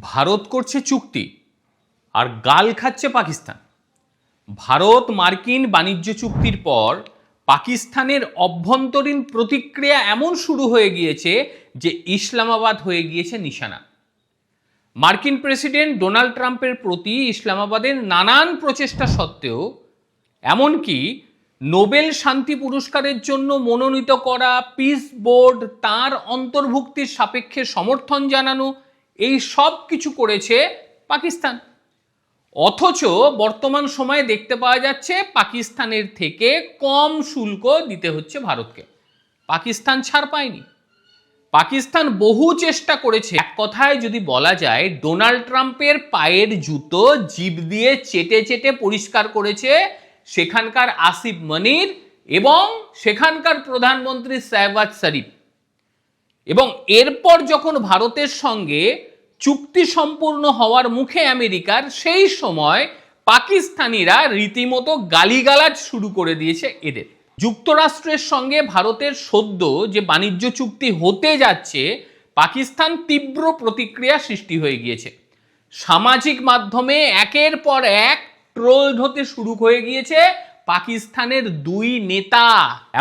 ভারত করছে চুক্তি আর গাল খাচ্ছে পাকিস্তান। ভারত মার্কিন বাণিজ্য চুক্তির পর পাকিস্তানের অভ্যন্তরীণ প্রতিক্রিয়া এমন শুরু হয়ে গিয়েছে যে ইসলামাবাদ হয়ে গিয়েছে নিশানা। মার্কিন প্রেসিডেন্ট ডোনাল্ড ট্রাম্পের প্রতি ইসলামাবাদের নানান প্রচেষ্টা সত্ত্বেও, এমনকি নোবেল শান্তি পুরস্কারের জন্য মনোনীত করা পিস বোর্ড তার অন্তর্ভুক্তির সাপেক্ষে সমর্থন জানানো, এই সব কিছু করেছে পাকিস্তান। অথচ বর্তমান সময়ে দেখতে পাওয়া যাচ্ছে পাকিস্তানের থেকে কম শুল্ক দিতে হচ্ছে ভারতকে। পাকিস্তান ছাড় পায়নি। পাকিস্তান বহু চেষ্টা করেছে। এক কথায় যদি বলা যায়, ডোনাল্ড ট্রাম্পের পায়ের জুতো জিভ দিয়ে চেটে চেটে পরিষ্কার করেছে সেখানকার আসিফ মনির এবং সেখানকার প্রধানমন্ত্রী শাহবাজ শরীফ। এবং এরপর যখন ভারতের সঙ্গে চুক্তি সম্পূর্ণ হওয়ার মুখে আমেরিকার, সেই সময় পাকিস্তানিরা রীতিমতো গালিগালাজ শুরু করে দিয়েছে এদের। যুক্তরাষ্ট্রের সঙ্গে ভারতের সদ্য যে বাণিজ্য চুক্তি হতে যাচ্ছে, পাকিস্তান তীব্র প্রতিক্রিয়া সৃষ্টি হয়ে গিয়েছে। সামাজিক মাধ্যমে একের পর এক ট্রোল হতে শুরু হয়ে গিয়েছে পাকিস্তানের দুই নেতা।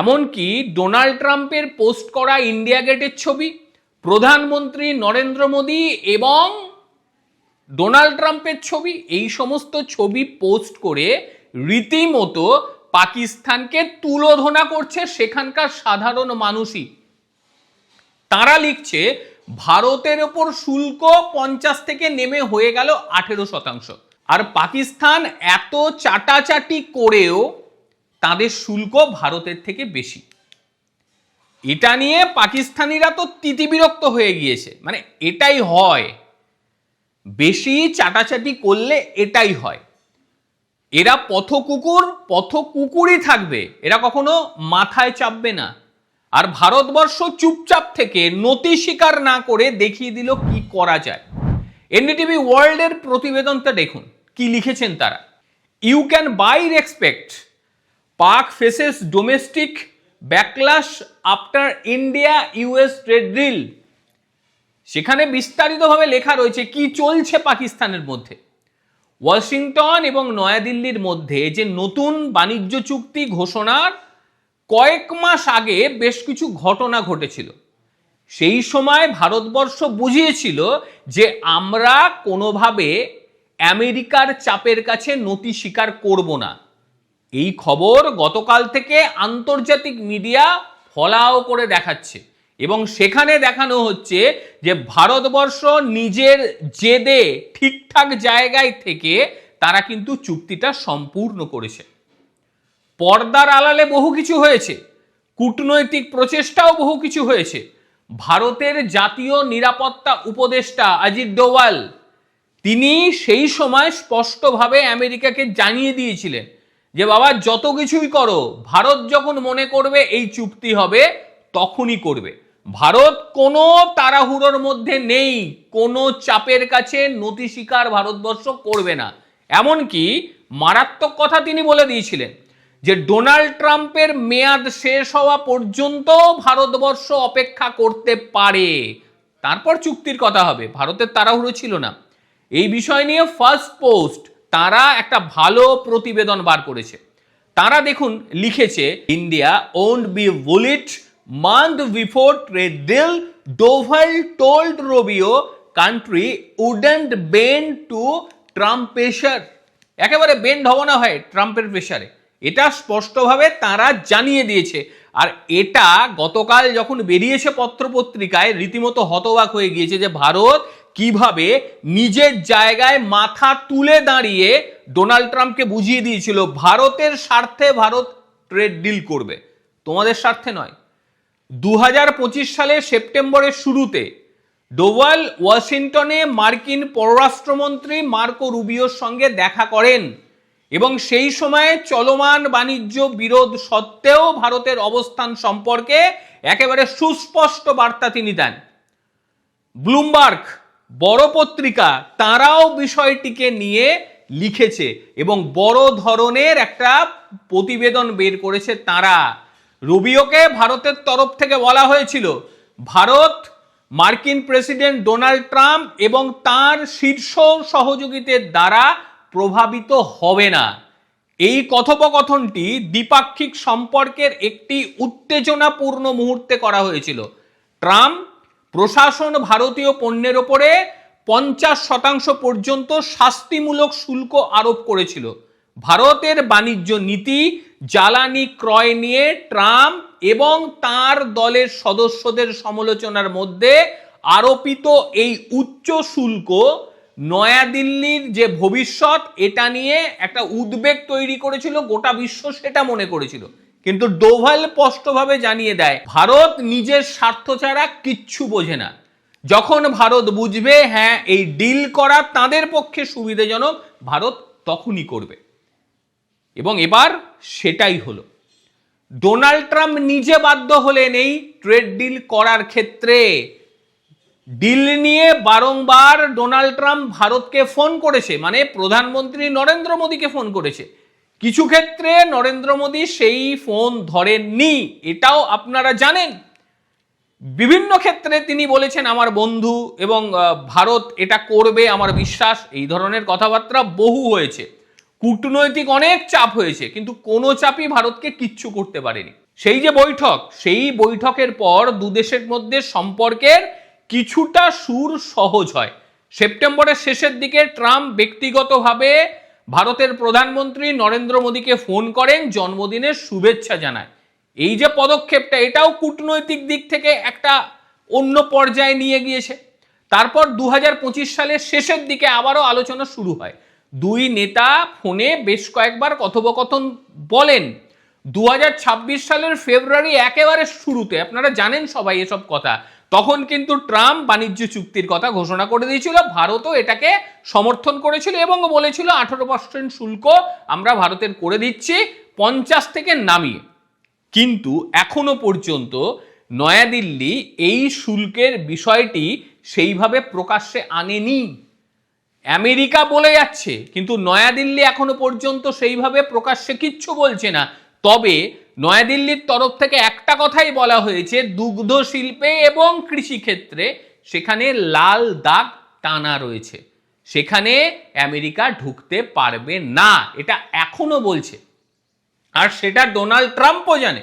এমনকি ডোনাল্ড ট্রাম্পের পোস্ট করা ইন্ডিয়া গেটের ছবি, প্রধানমন্ত্রী নরেন্দ্র মোদী এবং ডোনাল্ড ট্রাম্পের ছবি, এই সমস্ত ছবি পোস্ট করে রীতিমতো পাকিস্তানকে তুলোধনা করছে সেখানকার সাধারণ মানুষই। তারা লিখছে ভারতের ওপর শুল্ক 50 থেকে নেমে হয়ে গেল 18%। আর পাকিস্তান এত চাটাচাটি করেও তাদের শুল্ক ভারতের থেকে বেশি। এটা নিয়ে পাকিস্তানিরা তো তিতিবিরক্ত হয়ে গিয়েছে। মানে এটাই হয়, বেশি চাটাচাটি করলে এটাই হয়। এরা পথকুকুরই থাকবে, এরা কখনো মাথায় চাপবে না। আর ভারতবর্ষ চুপচাপ থেকে নতি স্বীকার না করে দেখিয়ে দিল কি করা যায়। এনডিটিভি ওয়ার্ল্ডের প্রতিবেদনটা দেখুন কি লিখেছেন তারা। You can buy respect, Pak faces domestic backlash after India US trade deal. সেখানে বিস্তারিতভাবে লেখা রয়েছে কি চলছে পাকিস্তানের মধ্যে। ওয়াশিংটন এবং নয়াদিল্লির মধ্যে যে নতুন বাণিজ্য চুক্তি ঘোষণার কয়েক মাস আগে বেশ কিছু ঘটনা ঘটেছিল। সেই সময় ভারতবর্ষ বুঝিয়েছিল যে আমরা কোনোভাবে আমেরিকার চাপের কাছে নতি স্বীকার করব না। এই খবর গতকাল থেকে আন্তর্জাতিক মিডিয়া ফলাও করে দেখাচ্ছে এবং সেখানে দেখানো হচ্ছে যে ভারতবর্ষ নিজের জেদে ঠিকঠাক জায়গায় থেকে তারা কিন্তু চুক্তিটা সম্পূর্ণ করেছে। পর্দার আড়ালে বহু কিছু হয়েছে, কূটনৈতিক প্রচেষ্টাও বহু কিছু হয়েছে। ভারতের জাতীয় নিরাপত্তা উপদেষ্টা অজিত ডোভাল, তিনি সেই সময় স্পষ্টভাবে আমেরিকাকে জানিয়ে দিয়েছিলেন যে বাবা যত কিছুই করো, ভারত যখন মনে করবে এই চুক্তি হবে তখনই করবে। ভারত কোনো তাড়াহুড়োর মধ্যে নেই, কোনো চাপের কাছে নতি স্বীকার ভারতবর্ষ করবে না। এমনকি মারাত্মক কথা তিনি বলে দিয়েছিলেন যে ডোনাল্ড ট্রাম্পের মেয়াদ শেষ হওয়া পর্যন্ত ভারতবর্ষ অপেক্ষা করতে পারে, তারপর চুক্তির কথা হবে। ভারতের তাড়াহুড়ো ছিল না। এই বিষয় নিয়ে ফার্স্ট পোস্ট তারা একটা ভালো প্রতিবেদন বার করেছে। তারা দেখুন লিখেছে, India won't be bullied month before trade deal, Doval told Rubio country wouldn't bend to Trump pressure। একেবারে বেন্ড হবো না হয় ট্রাম্পের প্রেসারে, এটা স্পষ্টভাবে তারা জানিয়ে দিয়েছে। আর এটা গতকাল যখন বেরিয়েছে পত্রপত্রিকায়, রীতিমতো হতবাক হয়ে গিয়েছে যে ভারত কিভাবে নিজের জায়গায় মাথা তুলে দাঁড়িয়ে ডোনাল্ড ট্রাম্পকে বুঝিয়ে দিয়েছিল ভারতের স্বার্থে ভারত ট্রেড ডিল করবে, তোমাদের স্বার্থে নয়। 2025 সালের সেপ্টেম্বরের শুরুতে ডোভাল ওয়াশিংটনে মার্কিন পররাষ্ট্রমন্ত্রী মার্কো রুবিওর সঙ্গে দেখা করেন এবং সেই সময়ে চলমান বাণিজ্য বিরোধ সত্ত্বেও ভারতের অবস্থান সম্পর্কে একেবারে সুস্পষ্ট বার্তা তিনি দেন। ব্লুমবার্গ বড় পত্রিকা তারাও বিষয়টিকে নিয়ে লিখেছে এবং বড় ধরনের একটা প্রতিবেদন বের করেছে তারা। রুবিওকে ভারতের তরফ থেকে বলা হয়েছিল ভারত মার্কিন প্রেসিডেন্ট ডোনাল্ড ট্রাম্প এবং তার শীর্ষ সহযোগীদের দ্বারা প্রভাবিত হবে না। এই কথোপকথনটি দ্বিপাক্ষিক সম্পর্কের একটি উত্তেজনাপূর্ণ মুহূর্তে করা হয়েছিল। ট্রাম্প প্রশাসন ভারতীয় পণ্যের ওপরে 50% পর্যন্ত শাস্তিমূলক শুল্ক আরোপ করেছিল। ভারতের বাণিজ্য নীতি, জ্বালানি ক্রয় নিয়ে ট্রাম্প এবং তার দলের সদস্যদের সমালোচনার মধ্যে আরোপিত এই উচ্চ শুল্ক নয়াদিল্লির যে ভবিষ্যৎ এটা নিয়ে একটা উদ্বেগ তৈরি করেছিল, গোটা বিশ্ব সেটা মনে করেছিল। কিন্তু ডোভাল স্পষ্টভাবে জানিয়ে দেয় ভারত নিজের স্বার্থ ছাড়া কিচ্ছু বোঝে না। যখন ভারত বুঝবে হ্যাঁ এই ডিল করা তাদের পক্ষে সুবিধাজনক, ভারত তখনই করবে। এবং এবার সেটাই হলো। ডোনাল্ড ট্রাম্প নিজে বাধ্য হলেন এই ট্রেড ডিল করার ক্ষেত্রে। ডিল নিয়ে বারংবার ডোনাল্ড ট্রাম্প ভারতকে ফোন করেছে, মানে প্রধানমন্ত্রী নরেন্দ্র মোদীকে ফোন করেছে। কিছু ক্ষেত্রে নরেন্দ্র মোদী সেই ফোন ধরেননি, এটাও আপনারা জানেন। বিভিন্ন ক্ষেত্রে তিনি বলেছেন আমার বন্ধু এবং ভারত এটা করবে আমার বিশ্বাস, এই ধরনের কথাবার্তা বহু হয়েছে। কূটনৈতিক অনেক চাপ হয়েছে, কিন্তু কোনো চাপই ভারতকে কিচ্ছু করতে পারেনি। সেই যে বৈঠক, সেই বৈঠকের পর দুদেশের মধ্যে সম্পর্কের কিছুটা সুর সহজ হয়। সেপ্টেম্বরের শেষের দিকে ট্রাম্প ব্যক্তিগতভাবে ভারতের প্রধানমন্ত্রী নরেন্দ্র মোদীকে ফোন করেন, জন্মদিনের শুভেচ্ছা জানায়। এই যে পদক্ষেপটা, এটাও কূটনৈতিক দিক থেকে একটা অন্য পর্যায়ে নিয়ে গিয়েছে। তারপর 2025 সালের শেষের দিকে আবারও আলোচনা শুরু হয়। দুই নেতা ফোনে বেশ কয়েকবার কথোপকথন বলেন। 2026 সালের ফেব্রুয়ারি একেবারে শুরুতে, আপনারা জানেন সবাই এসব কথা, তখন কিন্তু ট্রাম্প বাণিজ্য চুক্তির কথা ঘোষণা করে দিয়েছিল। ভারতও এটাকে সমর্থন করেছিল এবং বলেছিল 18% শুল্ক আমরা ভারতের করে দিচ্ছি 50 থেকে নামিয়ে। কিন্তু এখনো পর্যন্ত নয়াদিল্লি এই শুল্কের বিষয়টি সেইভাবে প্রকাশ্যে আনেনি। আমেরিকা বলে যাচ্ছে, কিন্তু নয়াদিল্লি এখনো পর্যন্ত সেইভাবে প্রকাশ্যে কিচ্ছু বলছে না। তবে নয়াদিল্লির তরফ থেকে একটা কথাই বলা হয়েছে, দুগ্ধ শিল্পে এবং কৃষিক্ষেত্রে সেখানে লাল দাগ টানা রয়েছে, সেখানে আমেরিকা ঢুকতে পারবে না, এটা এখনো বলছে। আর সেটা ডোনাল্ড ট্রাম্পও জানে।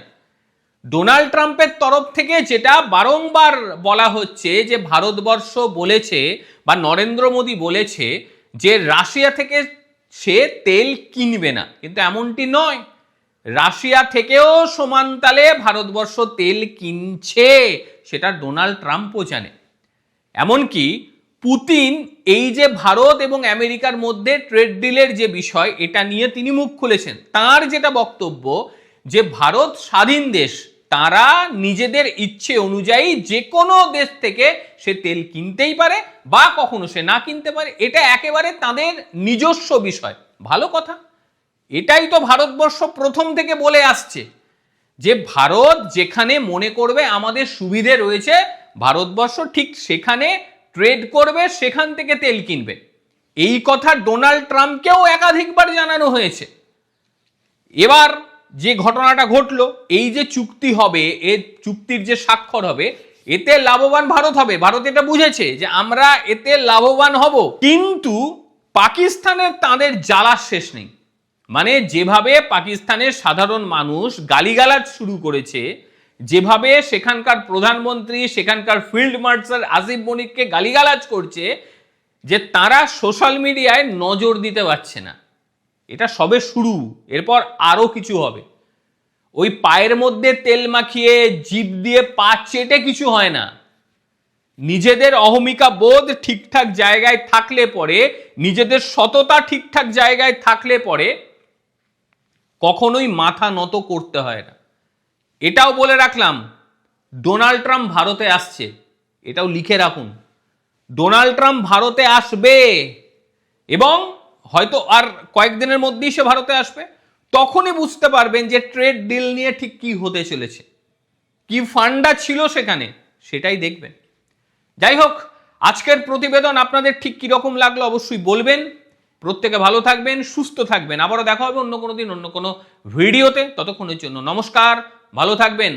ডোনাল্ড ট্রাম্পের তরফ থেকে যেটা বারংবার বলা হচ্ছে যে ভারতবর্ষ বলেছে বা নরেন্দ্র মোদী বলেছে যে রাশিয়া থেকে সে তেল কিনবে না, কিন্তু এমনটি নয়। রাশিয়া থেকেও সমানতালে ভারতবর্ষ তেল কিনছে, সেটা ডোনাল্ড ট্রাম্পও জানে। এমনকি পুতিন এই যে ভারত এবং আমেরিকার মধ্যে ট্রেড ডিলের যে বিষয়, এটা নিয়ে তিনি মুখ খুলেছেন। তার যেটা বক্তব্য যে ভারত স্বাধীন দেশ, তারা নিজেদের ইচ্ছে অনুযায়ী যে কোনো দেশ থেকে সে তেল কিনতেই পারে বা কখনো সে না কিনতে পারে, এটা একেবারে তাদের নিজস্ব বিষয়। ভালো কথা, এটাই তো ভারতবর্ষ প্রথম থেকে বলে আসছে যে ভারত যেখানে মনে করবে আমাদের সুবিধে রয়েছে, ভারতবর্ষ ঠিক সেখানে ট্রেড করবে, সেখান থেকে তেল কিনবে। এই কথা ডোনাল্ড ট্রাম্পকেও একাধিকবার জানানো হয়েছে। এবার যে ঘটনাটা ঘটলো, এই যে চুক্তি হবে, এই চুক্তির যে স্বাক্ষর হবে, এতে লাভবান ভারত হবে। ভারত এটা বুঝেছে যে আমরা এতে লাভবান হব, কিন্তু পাকিস্তানের তাদের জ্বালার শেষ নেই। মানে যেভাবে পাকিস্তানের সাধারণ মানুষ গালিগালাজ শুরু করেছে, যেভাবে সেখানকার প্রধানমন্ত্রী, সেখানকার ফিল্ড মার্শাল আসিফ মনিরকে গালিগালাজ করছে, যে তারা সোশ্যাল মিডিয়ায় নজর দিতে পারছে না। এটা সবে শুরু, এরপর আরো কিছু হবে। ওই পায়ের মধ্যে তেল মাখিয়ে জিভ দিয়ে পা চেটে কিছু হয় না। নিজেদের অহমিকা বোধ ঠিকঠাক জায়গায় থাকলে পরে, নিজেদের সততা ঠিকঠাক জায়গায় থাকলে পরে কখনোই মাথা নত করতে হয় না। এটাও বলে রাখলাম, ডোনাল্ড ট্রাম্প ভারতে আসছে, এটাও লিখে রাখুন। ডোনাল্ড ট্রাম্প ভারতে আসবে এবং হয়তো আর কয়েকদিনের মধ্যেই সে ভারতে আসবে। তখনই বুঝতে পারবেন যে ট্রেড ডিল নিয়ে ঠিক কি হতে চলেছে, কি ফান্ডা ছিল সেখানে, সেটাই দেখবেন। যাই হোক, আজকের প্রতিবেদন আপনাদের ঠিক কিরকম লাগলো অবশ্যই বলবেন। প্রত্যেকে ভালো থাকবেন, সুস্থ থাকবেন। আবারও দেখা হবে অন্য কোনো দিন অন্য কোনো ভিডিওতে। ততক্ষণের জন্য নমস্কার, ভালো থাকবেন।